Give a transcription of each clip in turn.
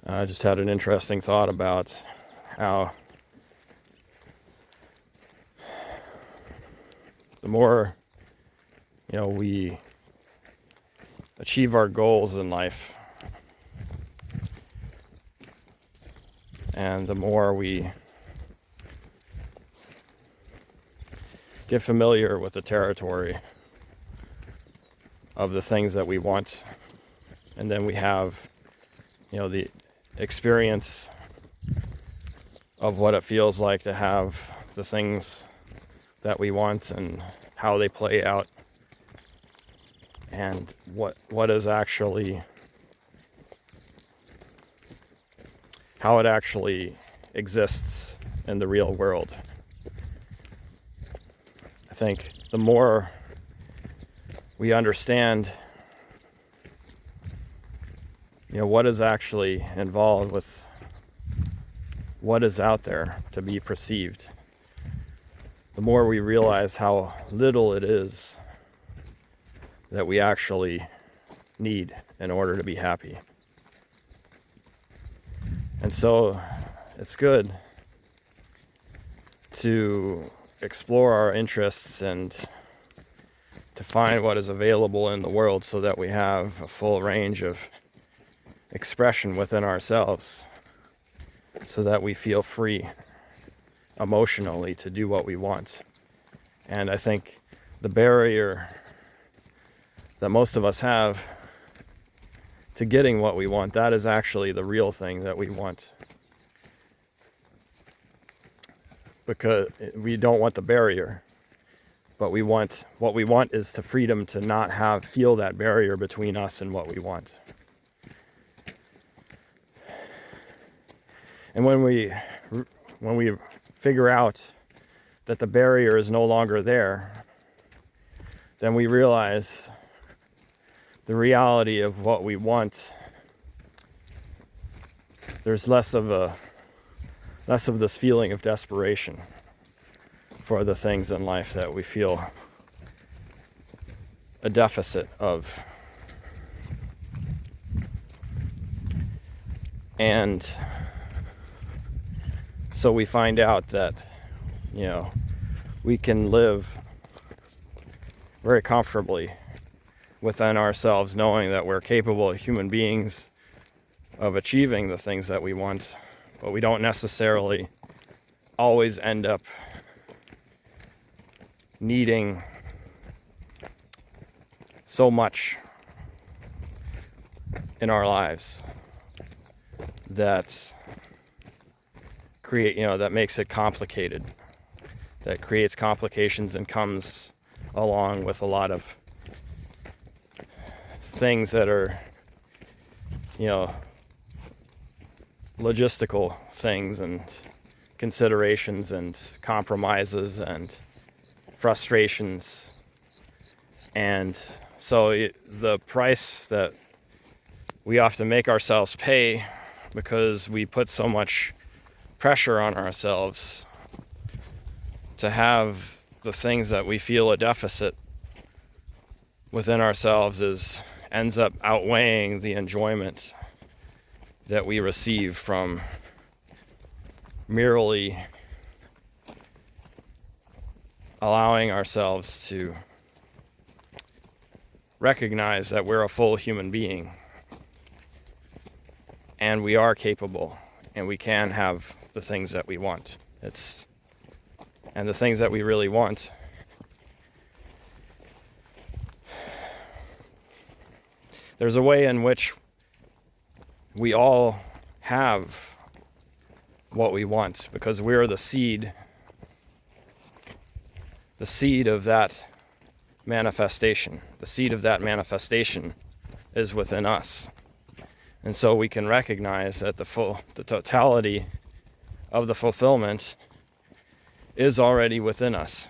I just had an interesting thought about how the more, we achieve our goals in life, and the more we get familiar with the territory of the things that we want, and then we have, the experience of what it feels like to have the things that we want and how they play out, and what is actually, how it actually exists in the real world. I think the more we understand, what is actually involved with what is out there to be perceived, the more we realize how little it is that we actually need in order to be happy. And so it's good to explore our interests and to find what is available in the world so that we have a full range of expression within ourselves, so that we feel free emotionally to do what we want. And I think the barrier that most of us have to getting what we want, that is actually the real thing that we want. Because we don't want the barrier, but what we want is the freedom to not feel that barrier between us and what we want. And when we figure out that the barrier is no longer there, then we realize the reality of what we want. There's less of this feeling of desperation for the things in life that we feel a deficit of. And so we find out that, we can live very comfortably within ourselves, knowing that we're capable human beings of achieving the things that we want, but we don't necessarily always end up needing so much in our lives that that makes it complicated, that creates complications and comes along with a lot of things that are, logistical things and considerations and compromises and frustrations. And so the price that we often make ourselves pay, because we put so much pressure on ourselves to have the things that we feel a deficit within ourselves, ends up outweighing the enjoyment that we receive from merely allowing ourselves to recognize that we're a full human being and we are capable and we can have the things that we want. And the things that we really want there's a way in which we all have what we want, because we're the seed of that manifestation. The seed of that manifestation is within us. And so we can recognize that the totality of the fulfillment is already within us.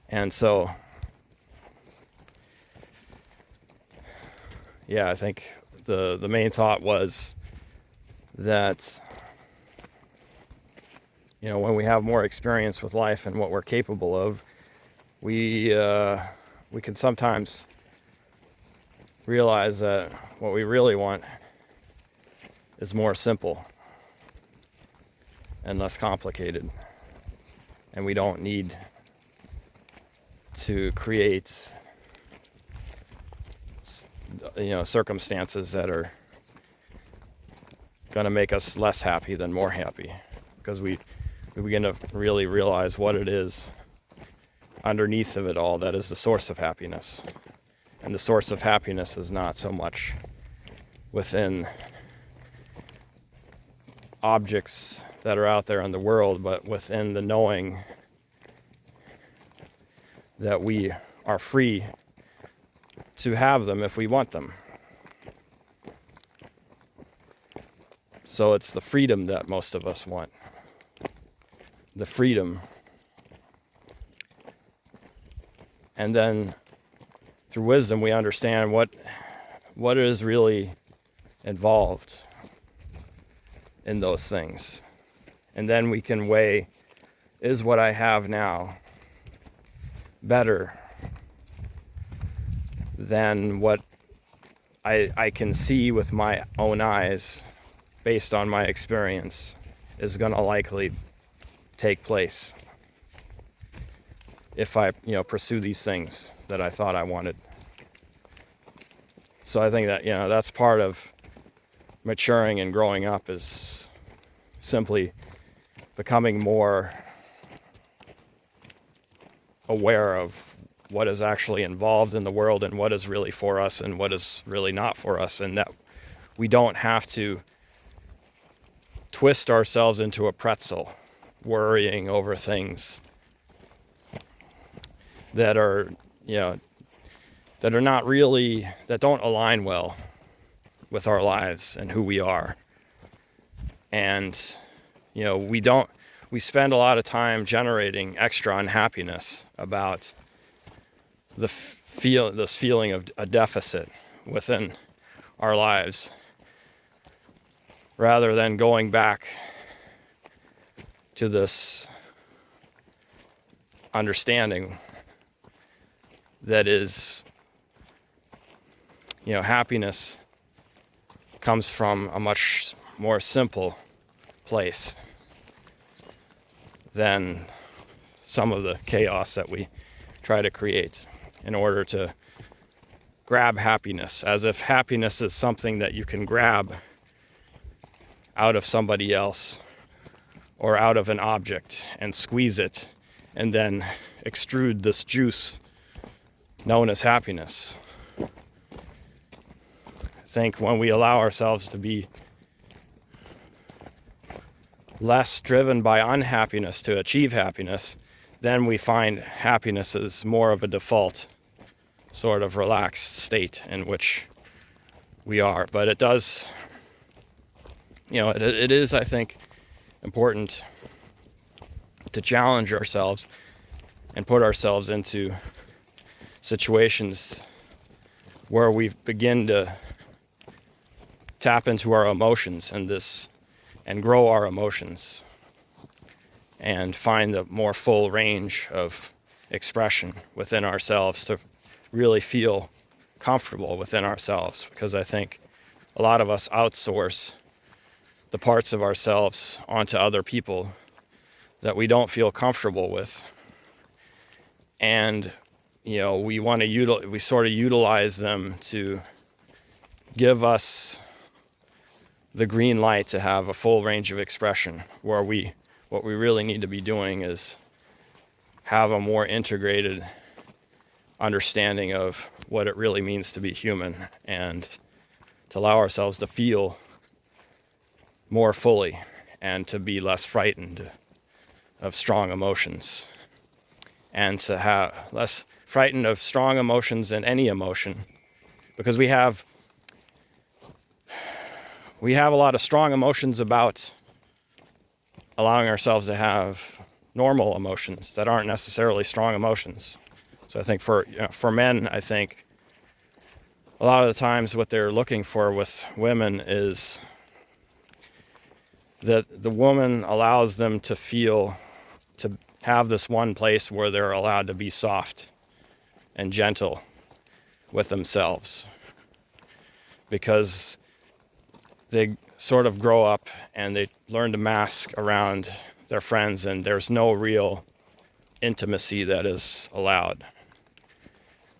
And so, I think the main thought was that, when we have more experience with life and what we're capable of, we can sometimes realize that what we really want is more simple and less complicated. And we don't need to create, circumstances that are going to make us less happy than more happy, because we begin to really realize what it is underneath of it all that is the source of happiness. And the source of happiness is not so much within objects that are out there in the world, but within the knowing that we are free to have them if we want them. So it's the freedom that most of us want. The freedom. And then through wisdom we understand what is really involved in those things. And then we can weigh, is what I have now better than what I can see with my own eyes based on my experience is going to likely take place if I, pursue these things that I thought I wanted. So I think that, that's part of maturing and growing up, is simply becoming more aware of what is actually involved in the world and what is really for us and what is really not for us, and that we don't have to twist ourselves into a pretzel worrying over things that are, that are not really, that don't align well with our lives and who we are. And, we spend a lot of time generating extra unhappiness about this feeling of a deficit within our lives, rather than going back to this understanding that is, happiness comes from a much more simple place than some of the chaos that we try to create in order to grab happiness, as if happiness is something that you can grab out of somebody else or out of an object and squeeze it and then extrude this juice known as happiness. I think when we allow ourselves to be less driven by unhappiness to achieve happiness, then we find happiness is more of a default sort of relaxed state in which we are. But it does, it is, I think, important to challenge ourselves and put ourselves into situations where we begin to tap into our emotions and grow our emotions and find the more full range of expression within ourselves to really feel comfortable within ourselves. Because I think a lot of us outsource the parts of ourselves onto other people that we don't feel comfortable with. And, we want to we sort of utilize them to give us the green light to have a full range of expression, where what we really need to be doing is have a more integrated understanding of what it really means to be human, and to allow ourselves to feel more fully and to be less frightened of strong emotions, and to have less frightened of strong emotions and any emotion, because we have a lot of strong emotions about allowing ourselves to have normal emotions that aren't necessarily strong emotions. So I think for men, I think a lot of the times what they're looking for with women is that the woman allows them to have this one place where they're allowed to be soft and gentle with themselves, because they sort of grow up and they learn to mask around their friends, and there's no real intimacy that is allowed.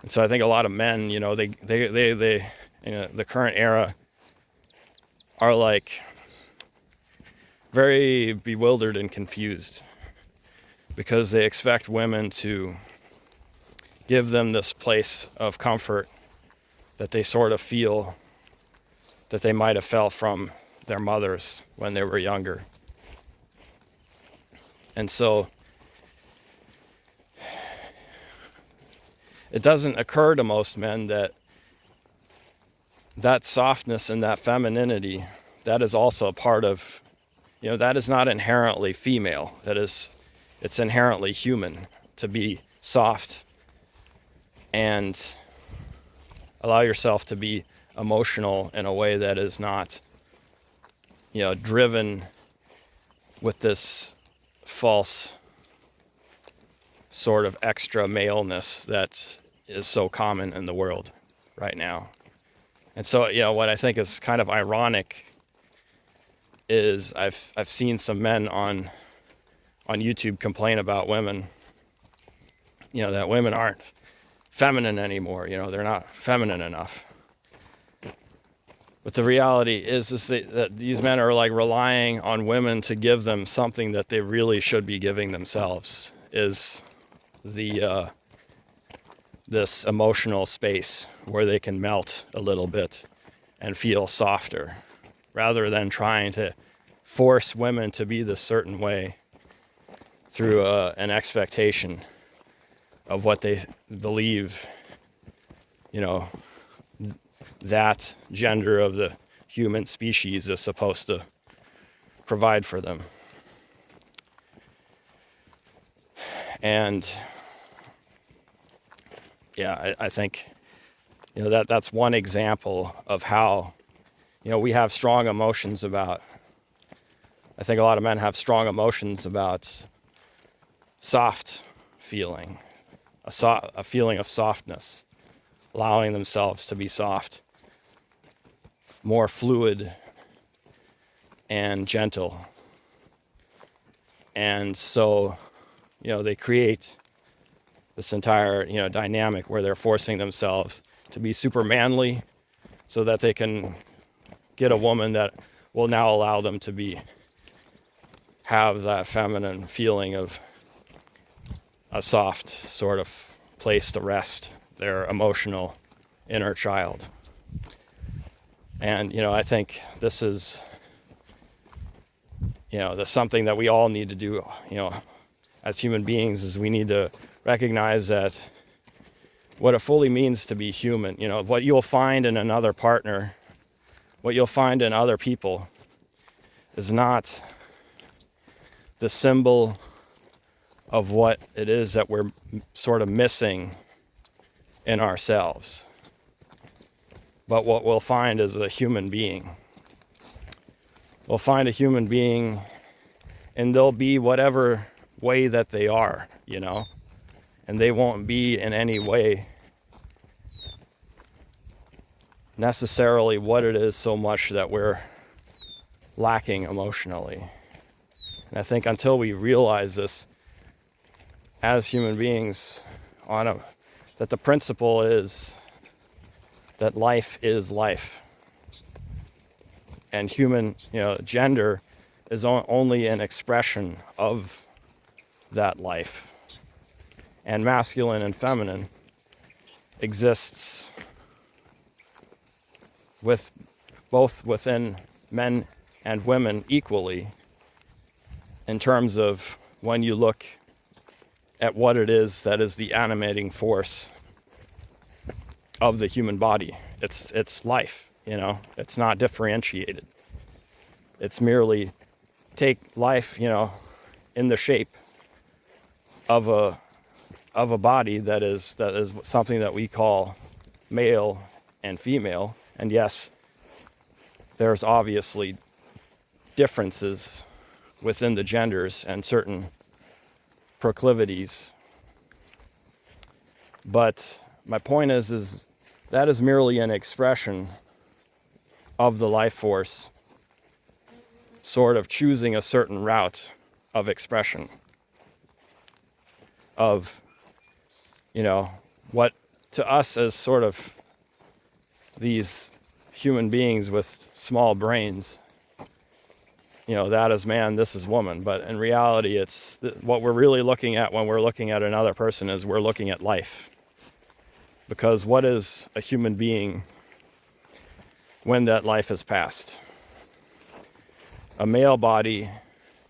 And so I think a lot of men, they the current era are like very bewildered and confused because they expect women to give them this place of comfort that they sort of feel that they might have felt from their mothers when they were younger. And so it doesn't occur to most men that that softness and that femininity, that is also a part of, that is not inherently female. It's inherently human to be soft and allow yourself to be emotional in a way that is not, driven with this false sort of extra maleness that is so common in the world right now. And so, what I think is kind of ironic is I've seen some men on YouTube complain about women, that women aren't feminine anymore, they're not feminine enough. But the reality is that these men are like relying on women to give them something that they really should be giving themselves, is this emotional space where they can melt a little bit and feel softer, rather than trying to force women to be this certain way through an expectation of what they believe, that gender of the human species is supposed to provide for them. And I think that's one example of how we have strong emotions about. I think a lot of men have strong emotions about soft feeling, a feeling of softness, allowing themselves to be soft, more fluid and gentle. And so, they create this entire, dynamic where they're forcing themselves to be super manly so that they can get a woman that will now allow them to have that feminine feeling of a soft sort of place to rest their emotional inner child. And, I think this is, that's something that we all need to do, as human beings, is we need to recognize that what it fully means to be human, what you'll find in another partner, what you'll find in other people is not the symbol of what it is that we're sort of missing in ourselves. But what we'll find is a human being. We'll find a human being, and they'll be whatever way that they are, and they won't be in any way necessarily what it is so much that we're lacking emotionally. And I think until we realize this as human beings, that the principle is that life is life, and human, gender is only an expression of that life, and masculine and feminine exists with both within men and women equally, in terms of when you look at what it is that is the animating force of the human body. It's life, it's not differentiated. It's merely take life, in the shape of a body that is something that we call male and female. And yes, there's obviously differences within the genders and certain proclivities. But my point is that is merely an expression of the life force sort of choosing a certain route of expression of, what to us as sort of these human beings with small brains, that is man, this is woman. But in reality, it's what we're really looking at when we're looking at another person is we're looking at life. Because what is a human being when that life has passed? A male body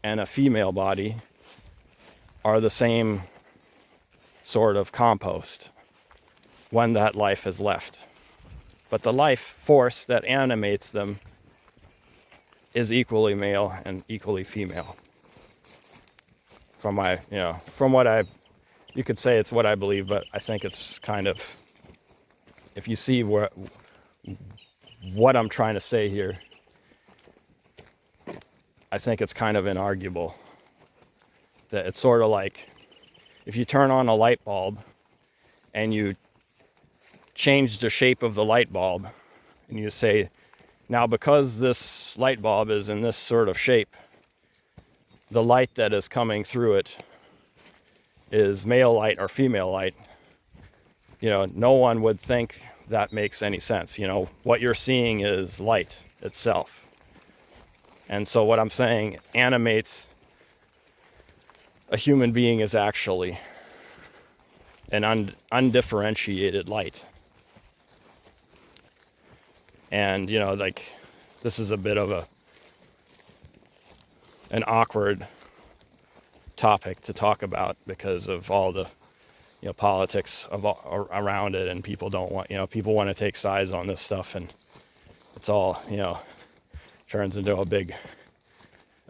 and a female body are the same sort of compost when that life has left. But the life force that animates them is equally male and equally female. From you could say it's what I believe, but I think it's kind of, if you see what I'm trying to say here, I think it's kind of inarguable. That it's sort of like if you turn on a light bulb and you change the shape of the light bulb and you say, now because this light bulb is in this sort of shape, the light that is coming through it is male light or female light. No one would think that makes any sense. What you're seeing is light itself. And so what I'm saying animates a human being is actually an undifferentiated light. And, this is a bit of an awkward topic to talk about because of all the, politics around it, and people don't want, people want to take sides on this stuff, and it's all, turns into a big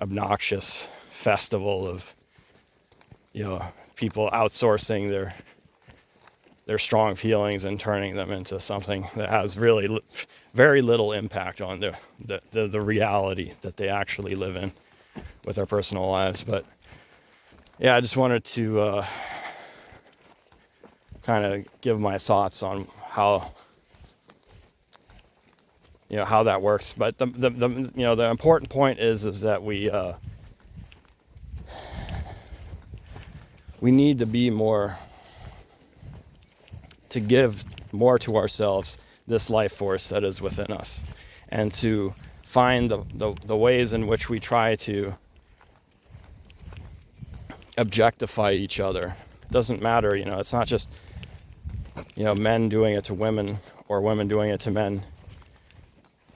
obnoxious festival of, people outsourcing their strong feelings and turning them into something that has really very little impact on the reality that they actually live in with their personal lives. But yeah, I just wanted to kind of give my thoughts on how that works. But the important point is that we need to be more, to give more to ourselves, this life force that is within us, and to find the ways in which we try to objectify each other. It doesn't matter, it's not just, men doing it to women or women doing it to men.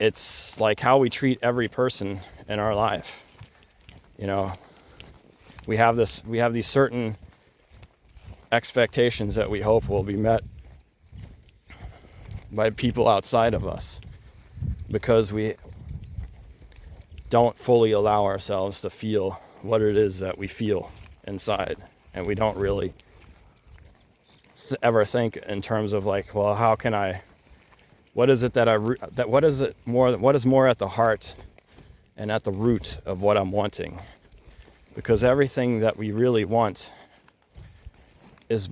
It's like how we treat every person in our life. We have these certain expectations that we hope will be met by people outside of us, because we don't fully allow ourselves to feel what it is that we feel inside, and we don't really ever think in terms of like, well, how can I, what is it what is more at the heart and at the root of what I'm wanting? Because everything that we really want is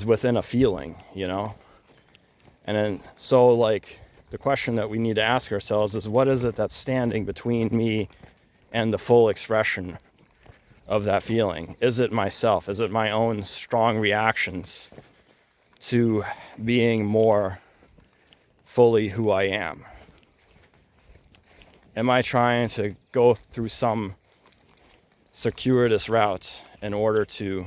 within a feeling, And then, so like, the question that we need to ask ourselves is, what is it that's standing between me and the full expression of that feeling? Is it myself? Is it my own strong reactions to being more fully who I am? Am I trying to go through some circuitous route in order to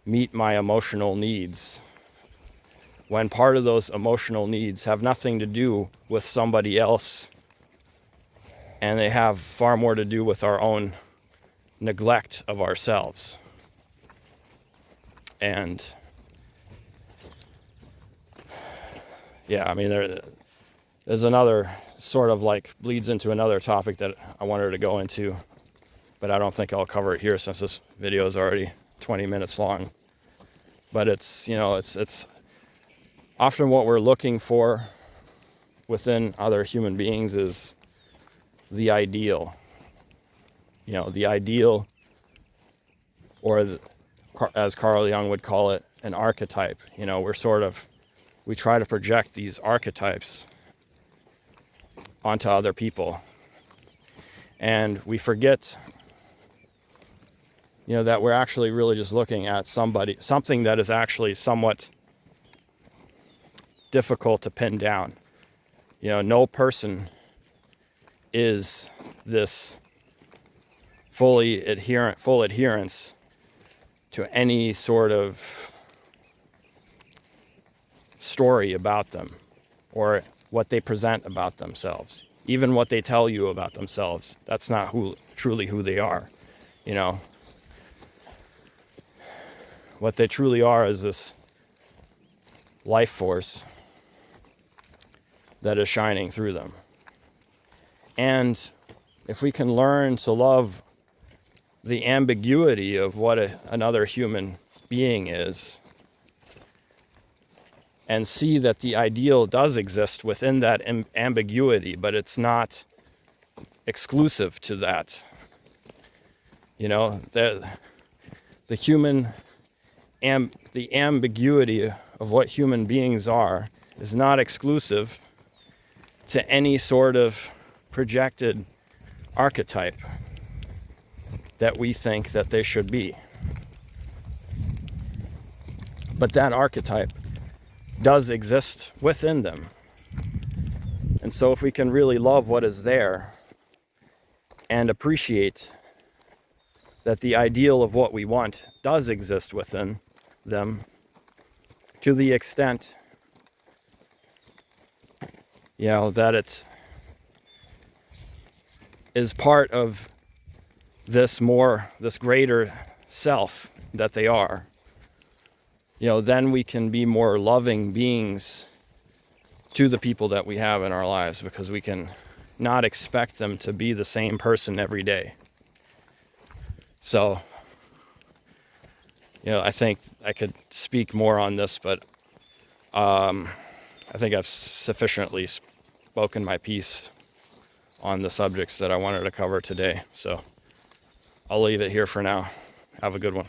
meet my emotional needs, when part of those emotional needs have nothing to do with somebody else, and they have far more to do with our own neglect of ourselves? And yeah, I mean, there's another sort of like bleeds into another topic that I wanted to go into, but I don't think I'll cover it here since this video is already 20 minutes long. But it's, it's often what we're looking for within other human beings is the ideal. The ideal, or as Carl Jung would call it, an archetype. We try to project these archetypes onto other people. And we forget, that we're actually really just looking at something that is actually somewhat difficult to pin down. No person is this full adherence to any sort of story about them or what they present about themselves. Even what they tell you about themselves, that's not truly who they are. What they truly are is this life force that is shining through them. And if we can learn to love the ambiguity of what another human being is, and see that the ideal does exist within that ambiguity, but it's not exclusive to that. The ambiguity of what human beings are is not exclusive to any sort of projected archetype that we think that they should be. But that archetype does exist within them. And so if we can really love what is there and appreciate that the ideal of what we want does exist within them, to the extent that it is part of this greater self that they are, then we can be more loving beings to the people that we have in our lives, because we can not expect them to be the same person every day. So, I think I could speak more on this, but I think I've sufficiently spoken my piece on the subjects that I wanted to cover today. So I'll leave it here for now. Have a good one.